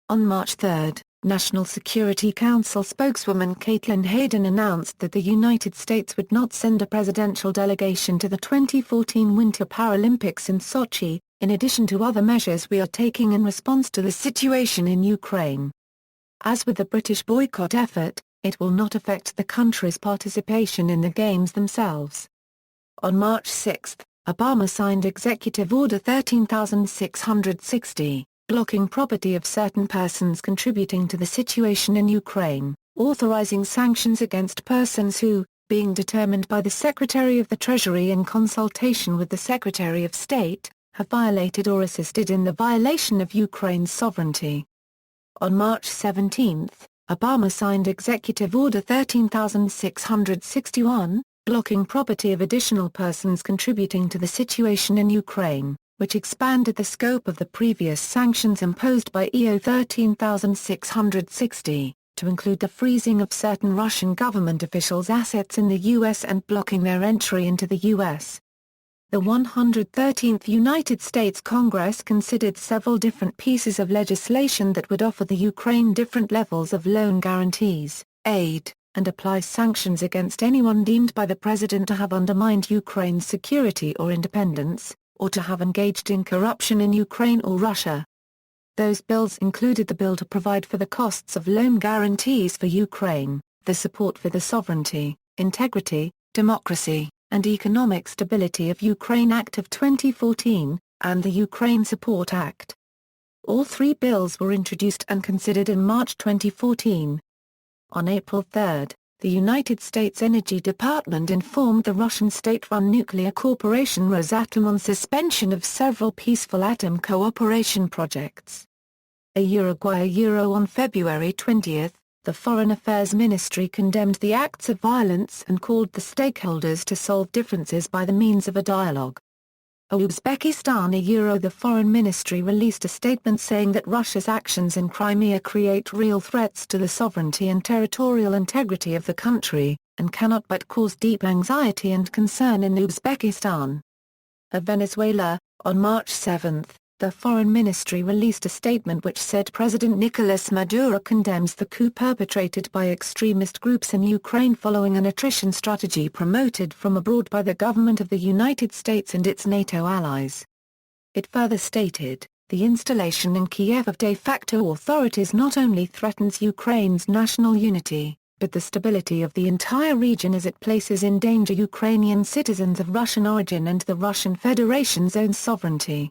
On March 3, National Security Council spokeswoman Caitlin Hayden announced that the United States would not send a presidential delegation to the 2014 Winter Paralympics in Sochi, in addition to other measures we are taking in response to the situation in Ukraine. As with the British boycott effort, it will not affect the country's participation in the Games themselves. On March 6, Obama signed Executive Order 13660. Blocking property of certain persons contributing to the situation in Ukraine, authorizing sanctions against persons who, being determined by the Secretary of the Treasury in consultation with the Secretary of State, have violated or assisted in the violation of Ukraine's sovereignty. On March 17, Obama signed Executive Order 13661, blocking property of additional persons contributing to the situation in Ukraine, which expanded the scope of the previous sanctions imposed by EO 13660, to include the freezing of certain Russian government officials' assets in the U.S. and blocking their entry into the U.S. The 113th United States Congress considered several different pieces of legislation that would offer the Ukraine different levels of loan guarantees, aid, and apply sanctions against anyone deemed by the President to have undermined Ukraine's security or independence, or to have engaged in corruption in Ukraine or Russia. Those bills included the bill to provide for the costs of loan guarantees for Ukraine, the support for the sovereignty, integrity, democracy, and economic stability of Ukraine Act of 2014, and the Ukraine Support Act. All three bills were introduced and considered in March 2014. On April 3, the United States Energy Department informed the Russian state-run nuclear corporation Rosatom on suspension of several peaceful atom cooperation projects. On February 20, the Foreign Affairs Ministry condemned the acts of violence and called the stakeholders to solve differences by the means of a dialogue. Uzbekistan The Foreign Ministry released a statement saying that Russia's actions in Crimea create real threats to the sovereignty and territorial integrity of the country, and cannot but cause deep anxiety and concern in Uzbekistan. Venezuela, on March 7, the Foreign Ministry released a statement which said President Nicolas Maduro condemns the coup perpetrated by extremist groups in Ukraine following an attrition strategy promoted from abroad by the government of the United States and its NATO allies. It further stated, the installation in Kiev of de facto authorities not only threatens Ukraine's national unity, but the stability of the entire region as it places in danger Ukrainian citizens of Russian origin and the Russian Federation's own sovereignty.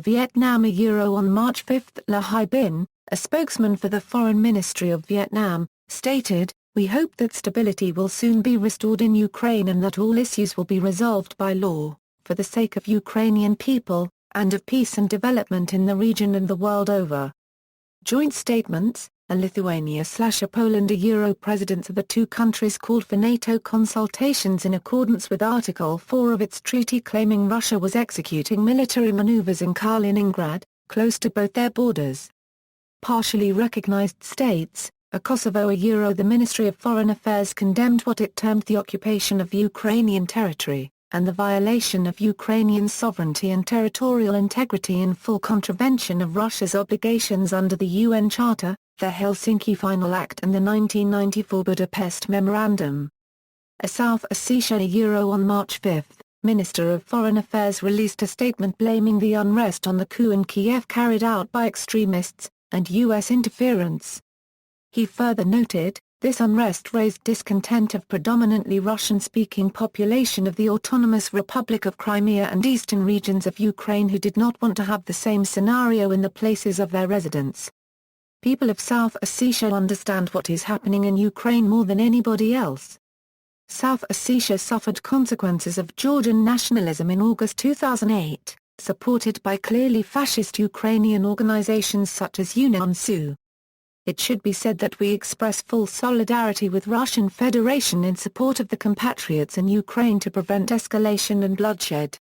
Vietnam On March 5 La Hai Bin, a spokesman for the Foreign Ministry of Vietnam, stated, "We hope that stability will soon be restored in Ukraine and that all issues will be resolved by law, for the sake of Ukrainian people, and of peace and development in the region and the world over." Joint statements, a Lithuania/a Poland Presidents of the two countries called for NATO consultations in accordance with Article 4 of its treaty claiming Russia was executing military maneuvers in Kaliningrad, close to both their borders. Partially recognized states, Kosovo The Ministry of Foreign Affairs condemned what it termed the occupation of Ukrainian territory, and the violation of Ukrainian sovereignty and territorial integrity in full contravention of Russia's obligations under the UN Charter, the Helsinki Final Act and the 1994 Budapest Memorandum. South Ossetia On March 5, Minister of Foreign Affairs released a statement blaming the unrest on the coup in Kiev carried out by extremists, and U.S. interference. He further noted, this unrest raised discontent of predominantly Russian-speaking population of the Autonomous Republic of Crimea and eastern regions of Ukraine who did not want to have the same scenario in the places of their residence. People of South Ossetia understand what is happening in Ukraine more than anybody else. South Ossetia suffered consequences of Georgian nationalism in August 2008, supported by clearly fascist Ukrainian organizations such as UNANSU. It should be said that we express full solidarity with Russian Federation in support of the compatriots in Ukraine to prevent escalation and bloodshed.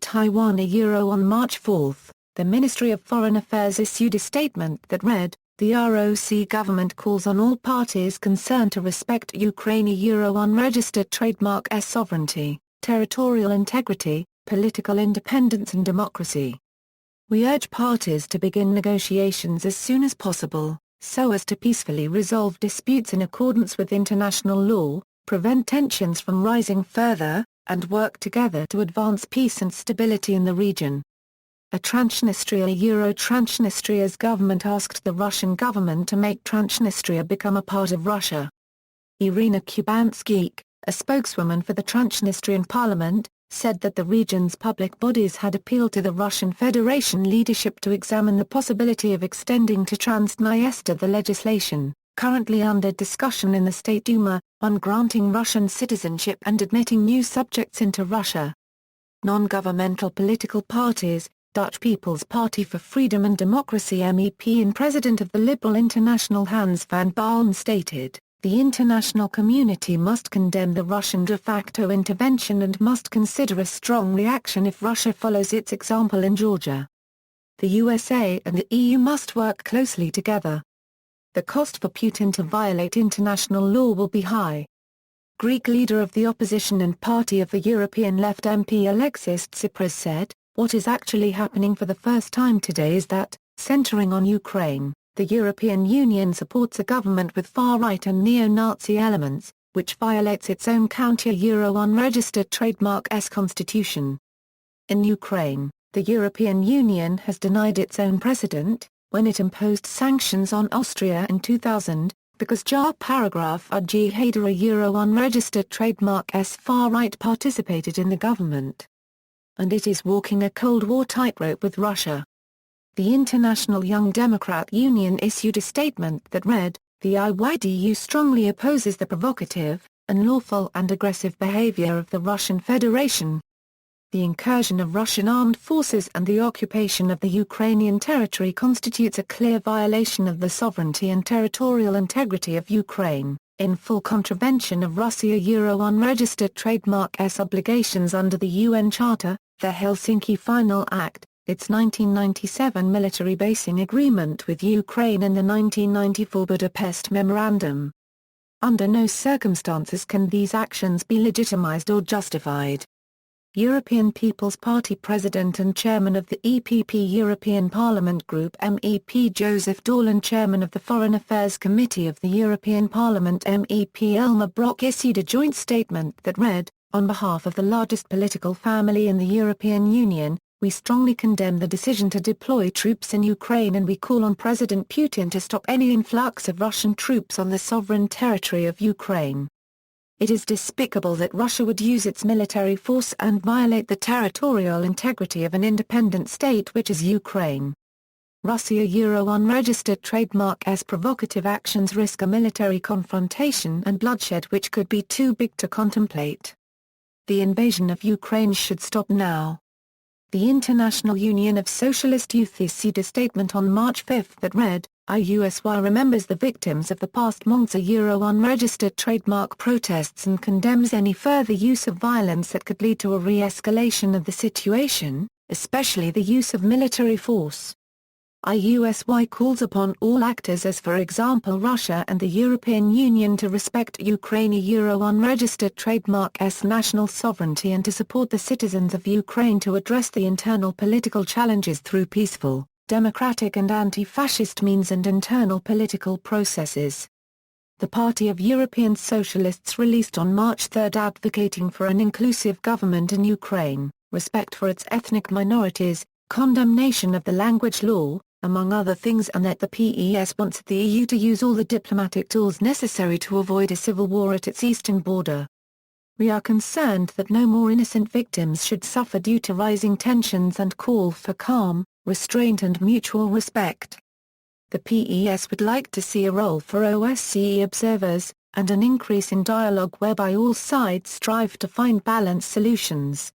Taiwan On March 4, the Ministry of Foreign Affairs issued a statement that read, "The ROC government calls on all parties concerned to respect Ukraine unregistered trademark sovereignty, territorial integrity, political independence and democracy. We urge parties to begin negotiations as soon as possible, so as to peacefully resolve disputes in accordance with international law, prevent tensions from rising further, and work together to advance peace and stability in the region." Transnistria's government asked the Russian government to make Transnistria become a part of Russia. Irina Kubanskik, a spokeswoman for the Transnistrian parliament, said that the region's public bodies had appealed to the Russian Federation leadership to examine the possibility of extending to Transnistria the legislation, currently under discussion in the State Duma, on granting Russian citizenship and admitting new subjects into Russia. Non-governmental political parties, Dutch People's Party for Freedom and Democracy MEP and President of the Liberal International Hans van Baalen stated, "The international community must condemn the Russian de facto intervention and must consider a strong reaction if Russia follows its example in Georgia. The USA and the EU must work closely together. The cost for Putin to violate international law will be high." Greek leader of the opposition and Party of the European Left MP Alexis Tsipras said, "What is actually happening for the first time today is that, centering on Ukraine, the European Union supports a government with far-right and neo-Nazi elements, which violates its own counter-Euro-unregistered trademark constitution." In Ukraine, the European Union has denied its own precedent, when it imposed sanctions on Austria in 2000, because paragraph G Hader a Euro-unregistered trademark far-right participated in the government. And it is walking a Cold War tightrope with Russia. The International Young Democrat Union issued a statement that read, "The IYDU strongly opposes the provocative, unlawful and aggressive behavior of the Russian Federation. The incursion of Russian armed forces and the occupation of the Ukrainian territory constitutes a clear violation of the sovereignty and territorial integrity of Ukraine, in full contravention of Russia unregistered trademark obligations under the UN Charter, The Helsinki Final Act, its 1997 military basing agreement with Ukraine and the 1994 Budapest Memorandum. Under no circumstances can these actions be legitimized or justified. European People's Party President and Chairman of the EPP European Parliament Group MEP Joseph Daul and Chairman of the Foreign Affairs Committee of the European Parliament MEP Elmar Brok issued a joint statement that read, "On behalf of the largest political family in the European Union, we strongly condemn the decision to deploy troops in Ukraine and we call on President Putin to stop any influx of Russian troops on the sovereign territory of Ukraine. It is despicable that Russia would use its military force and violate the territorial integrity of an independent state which is Ukraine. Russia unregistered trademark as provocative actions risk a military confrontation and bloodshed which could be too big to contemplate. The invasion of Ukraine should stop now." The International Union of Socialist Youth issued a statement on March 5 that read, "IUSY remembers the victims of the past month's unregistered trademark protests and condemns any further use of violence that could lead to a re-escalation of the situation, especially the use of military force. IUSY calls upon all actors as for example Russia and the European Union to respect Ukraine unregistered trademark as national sovereignty and to support the citizens of Ukraine to address the internal political challenges through peaceful, democratic and anti-fascist means and internal political processes." The Party of European Socialists released on March 3 advocating for an inclusive government in Ukraine, respect for its ethnic minorities, condemnation of the language law, among other things, and that the PES wants the EU to use all the diplomatic tools necessary to avoid a civil war at its eastern border. "We are concerned that no more innocent victims should suffer due to rising tensions and call for calm, restraint and mutual respect. The PES would like to see a role for OSCE observers, and an increase in dialogue whereby all sides strive to find balanced solutions.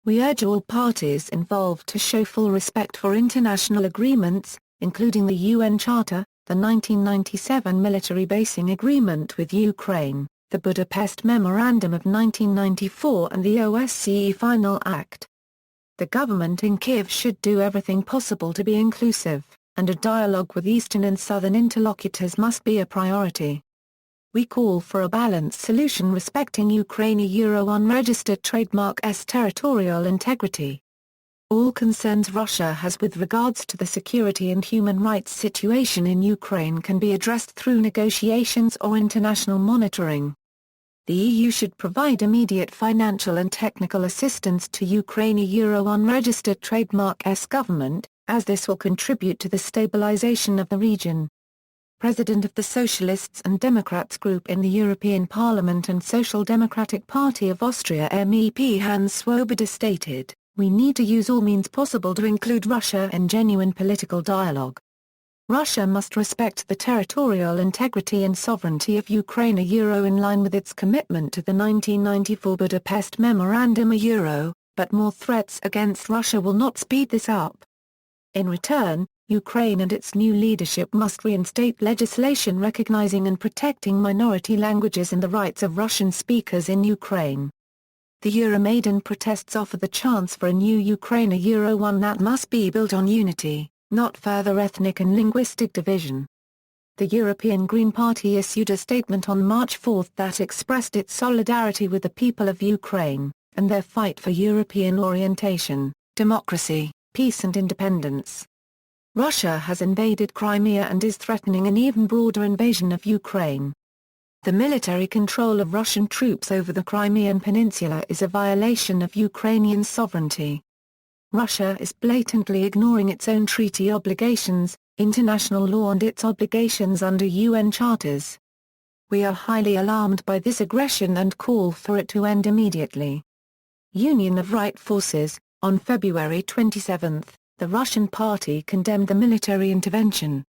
We urge all parties involved to show full respect for international agreements, including the UN Charter, the 1997 military basing agreement with Ukraine, the Budapest Memorandum of 1994 and the OSCE Final Act. The government in Kiev should do everything possible to be inclusive, and a dialogue with eastern and southern interlocutors must be a priority. We call for a balanced solution respecting Ukraine unregistered trademark as territorial integrity. All concerns Russia has with regards to the security and human rights situation in Ukraine can be addressed through negotiations or international monitoring. The EU should provide immediate financial and technical assistance to Ukraine unregistered trademark as government, as this will contribute to the stabilization of the region." President of the Socialists and Democrats Group in the European Parliament and Social Democratic Party of Austria MEP Hans Swoboda stated, "We need to use all means possible to include Russia in genuine political dialogue. Russia must respect the territorial integrity and sovereignty of Ukraine in line with its commitment to the 1994 Budapest Memorandum but more threats against Russia will not speed this up. In return, Ukraine and its new leadership must reinstate legislation recognizing and protecting minority languages and the rights of Russian speakers in Ukraine. The Euromaidan protests offer the chance for a new Ukraine one that must be built on unity, not further ethnic and linguistic division." The European Green Party issued a statement on March 4 that expressed its solidarity with the people of Ukraine, and their fight for European orientation, democracy, peace and independence. Russia has invaded Crimea and is threatening an even broader invasion of Ukraine. The military control of Russian troops over the Crimean Peninsula is a violation of Ukrainian sovereignty. Russia is blatantly ignoring its own treaty obligations, international law and its obligations under UN charters. We are highly alarmed by this aggression and call for it to end immediately. Union of Right Forces, on February 27, the Russian party condemned the military intervention.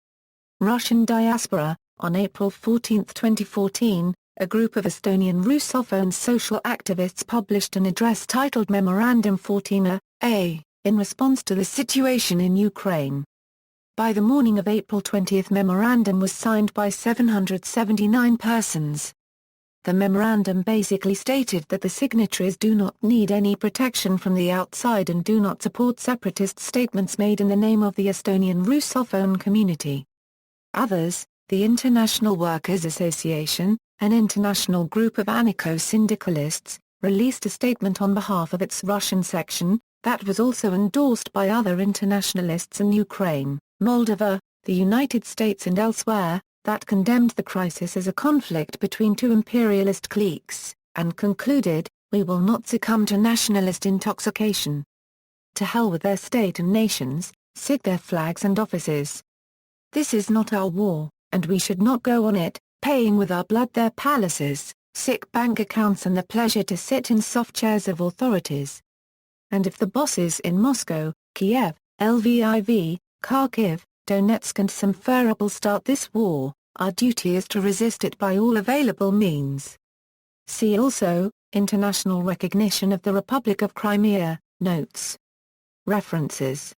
Russian diaspora, on April 14, 2014, a group of Estonian Russophone social activists published an address titled Memorandum 14A, in response to the situation in Ukraine. By the morning of April 20 memorandum was signed by 779 persons. The memorandum basically stated that the signatories do not need any protection from the outside and do not support separatist statements made in the name of the Estonian Russophone community. Others, the International Workers' Association, an international group of anarcho-syndicalists, released a statement on behalf of its Russian section, that was also endorsed by other internationalists in Ukraine, Moldova, the United States and elsewhere, that condemned the crisis as a conflict between two imperialist cliques, and concluded, "We will not succumb to nationalist intoxication. To hell with their state and nations, sic their flags and offices. This is not our war, and we should not go on it, paying with our blood their palaces, sic bank accounts and the pleasure to sit in soft chairs of authorities. And if the bosses in Moscow, Kiev, Lviv, Kharkiv, Donetsk and Simferopol start this war, our duty is to resist it by all available means." See also, International recognition of the Republic of Crimea, notes. References